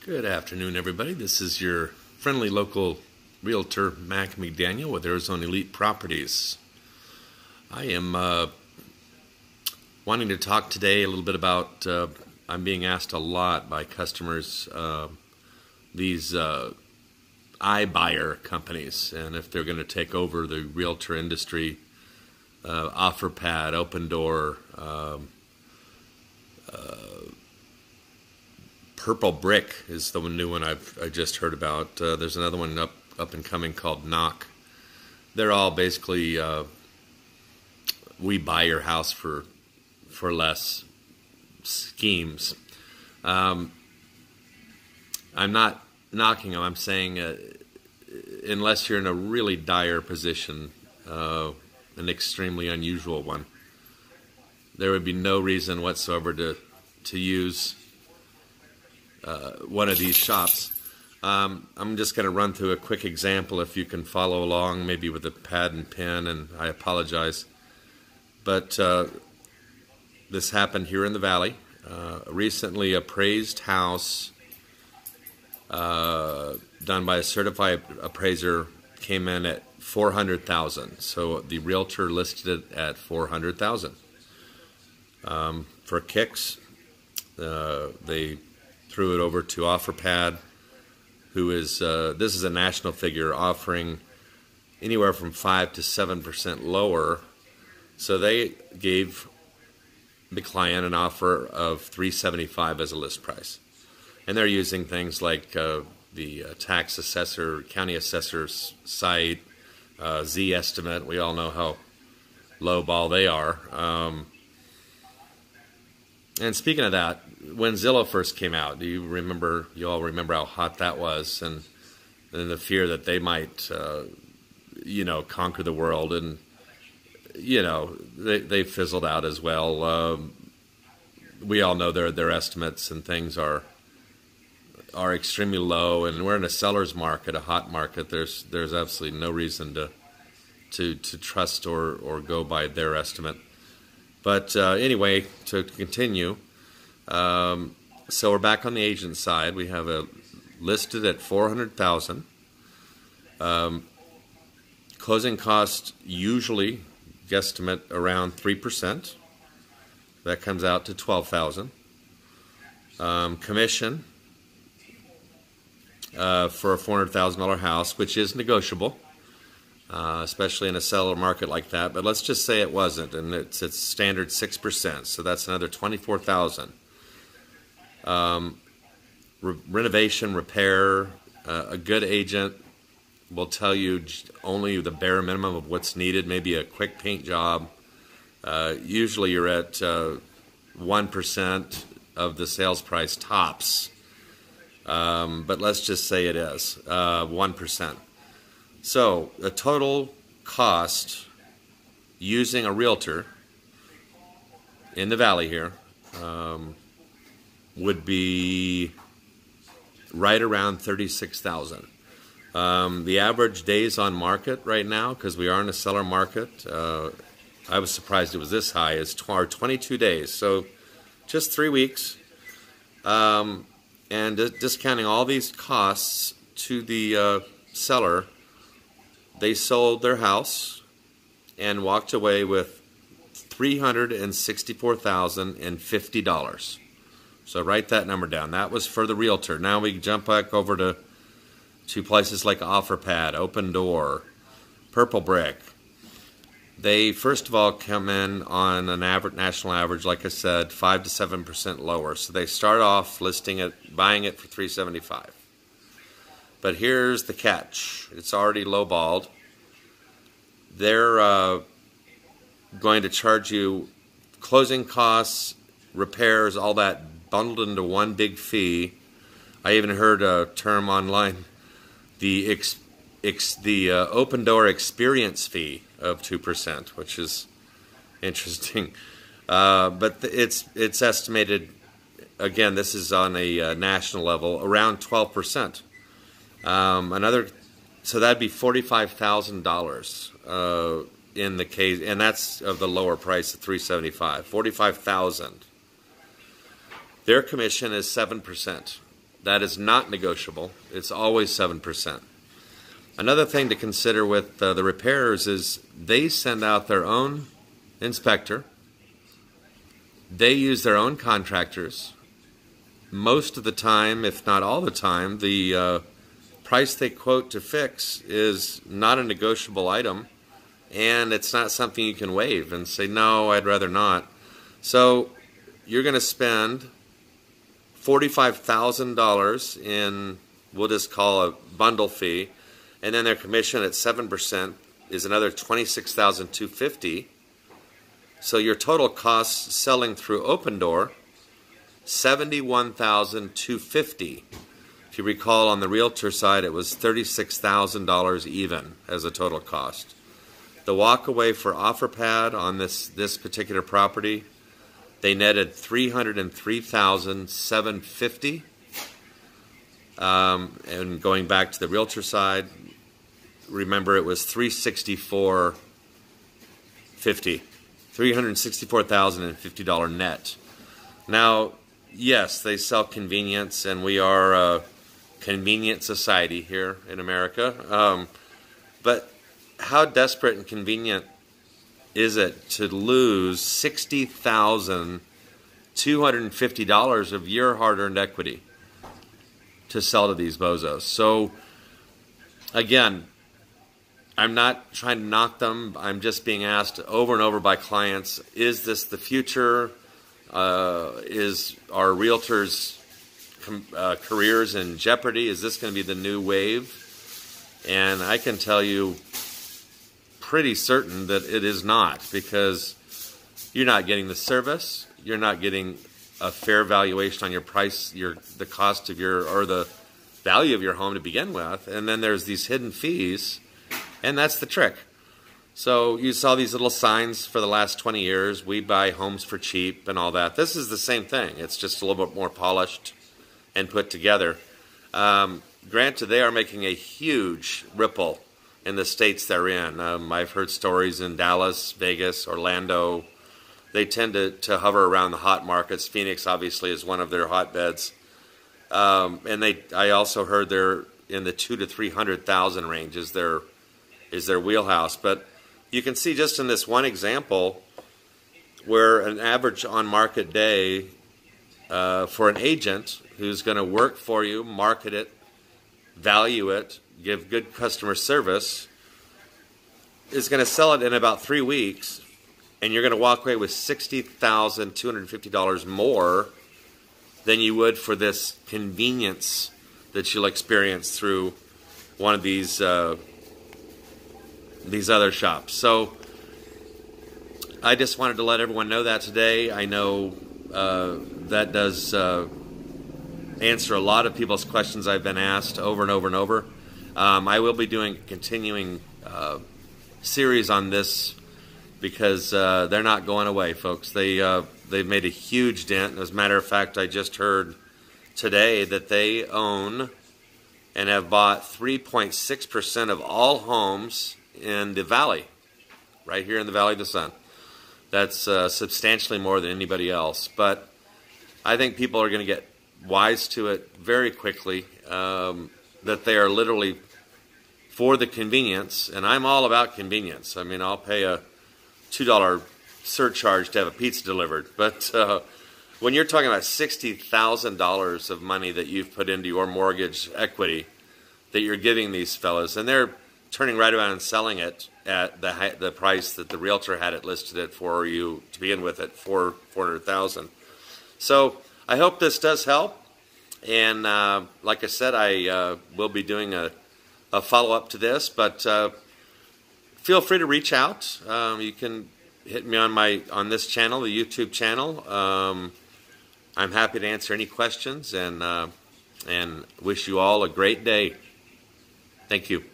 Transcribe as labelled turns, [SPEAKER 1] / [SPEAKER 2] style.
[SPEAKER 1] Good afternoon, everybody. This is your friendly local realtor, Mac McDaniel, with Arizona Elite Properties. I am wanting to talk today a little bit about, I'm being asked a lot by customers, these iBuyer companies, and if they're going to take over the realtor industry, OfferPad, Open Door, Purple Brick is the new one I just heard about. There's another one up and coming called Knock. They're all basically we buy your house for less schemes. I'm not knocking them. I'm saying unless you're in a really dire position, an extremely unusual one, there would be no reason whatsoever to use one of these shops. I'm just going to run through a quick example if you can follow along, maybe with a pad and pen, and I apologize. But this happened here in the Valley. A recently appraised house done by a certified appraiser came in at $400,000. So the realtor listed it at $400,000. For kicks, they threw it over to OfferPad, who is, this is a national figure, offering anywhere from 5 to 7% lower. So they gave the client an offer of $375 as a list price. And they're using things like the tax assessor, county assessor's site, Z estimate. We all know how low ball they are. And speaking of that, when Zillow first came out, do you remember? You all remember how hot that was, and the fear that they might, conquer the world, and they fizzled out as well. We all know their estimates and things are extremely low, and we're in a seller's market, a hot market. There's absolutely no reason to trust or go by their estimate. But anyway, to continue, so we're back on the agent side. We have a listed at $400,000. Closing cost usually guesstimate around 3%. That comes out to $12,000. Commission for a $400,000 house, which is negotiable. Especially in a seller market like that, but let's just say it wasn't, and it's standard 6%, so that's another $24,000. Renovation, repair, a good agent will tell you only the bare minimum of what's needed, maybe a quick paint job. Usually you're at 1% of the sales price tops, but let's just say it is 1%. So the total cost using a realtor in the Valley here would be right around $36,000. The average days on market right now, because we are in a seller market, I was surprised it was this high, is 22 days. So just 3 weeks. And discounting all these costs to the seller, they sold their house and walked away with $364,050. So write that number down. That was for the realtor. Now we jump back over to places like OfferPad, Open Door, Purple Brick. They first of all come in on an average, national average, like I said, 5 to 7% lower. So they start off listing it, buying it for $375. But here's the catch. It's already lowballed. They're going to charge you closing costs, repairs, all that bundled into one big fee. I even heard a term online, the Open Door experience fee of 2%, which is interesting. But it's estimated, again, this is on a national level, around 12%. So that'd be $45,000 in the case, and that's of the lower price of $375. $45,000. Their commission is 7%. That is not negotiable. It's always 7%. Another thing to consider with the repairers is they send out their own inspector. They use their own contractors. Most of the time, if not all the time, the price they quote to fix is not a negotiable item, and it's not something you can waive and say, no, I'd rather not. So you're going to spend $45,000 in, we'll just call a bundle fee, and then their commission at 7% is another $26,250. So your total cost selling through Open Door, $71,250. If you recall, on the realtor side, it was $36,000 even as a total cost. The walk away for OfferPad on this particular property, they netted $303,750. And going back to the realtor side, remember it was $364,050, $364,050 net. Now, yes, they sell convenience, and we are a convenient society here in America. But how desperate and convenient is it to lose $60,250 of your hard-earned equity to sell to these bozos? So, again, I'm not trying to knock them. I'm just being asked over and over by clients, is this the future? Is our realtors' careers in jeopardy? Is this going to be the new wave? And I can tell you pretty certain that it is not, because you're not getting the service, you're not getting a fair valuation on your price, the cost of your, or the value of your home to begin with, and then there's these hidden fees, and that's the trick. So you saw these little signs for the last 20 years, we buy homes for cheap and all that. This is the same thing. It's just a little bit more polished and put together. Granted, they are making a huge ripple in the states they're in. I've heard stories in Dallas, Vegas, Orlando. They tend to hover around the hot markets. Phoenix, obviously, is one of their hotbeds. And I also heard they're in the 200,000 to 300,000 range is their wheelhouse. But you can see just in this one example where an average on-market day for an agent who's going to work for you, market it, value it, give good customer service, is going to sell it in about 3 weeks, and you're going to walk away with $60,250 more than you would for this convenience that you'll experience through one of these other shops. So I just wanted to let everyone know that today. I know that does answer a lot of people's questions I've been asked over and over and over. I will be doing a continuing series on this because they're not going away, folks. They've made a huge dent. As a matter of fact, I just heard today that they own and have bought 3.6% of all homes in the valley, right here in the Valley of the Sun. That's substantially more than anybody else. But I think people are going to get wise to it very quickly, that they are literally for the convenience, and I'm all about convenience. I mean, I'll pay a $2 surcharge to have a pizza delivered. But when you're talking about $60,000 of money that you've put into your mortgage equity that you're giving these fellas, and they're turning right around and selling it at the price that the realtor had it listed at for you to begin with at $400,000. So I hope this does help. And like I said, I will be doing a follow-up to this, but feel free to reach out. You can hit me on this channel, the YouTube channel. I'm happy to answer any questions, and wish you all a great day. Thank you.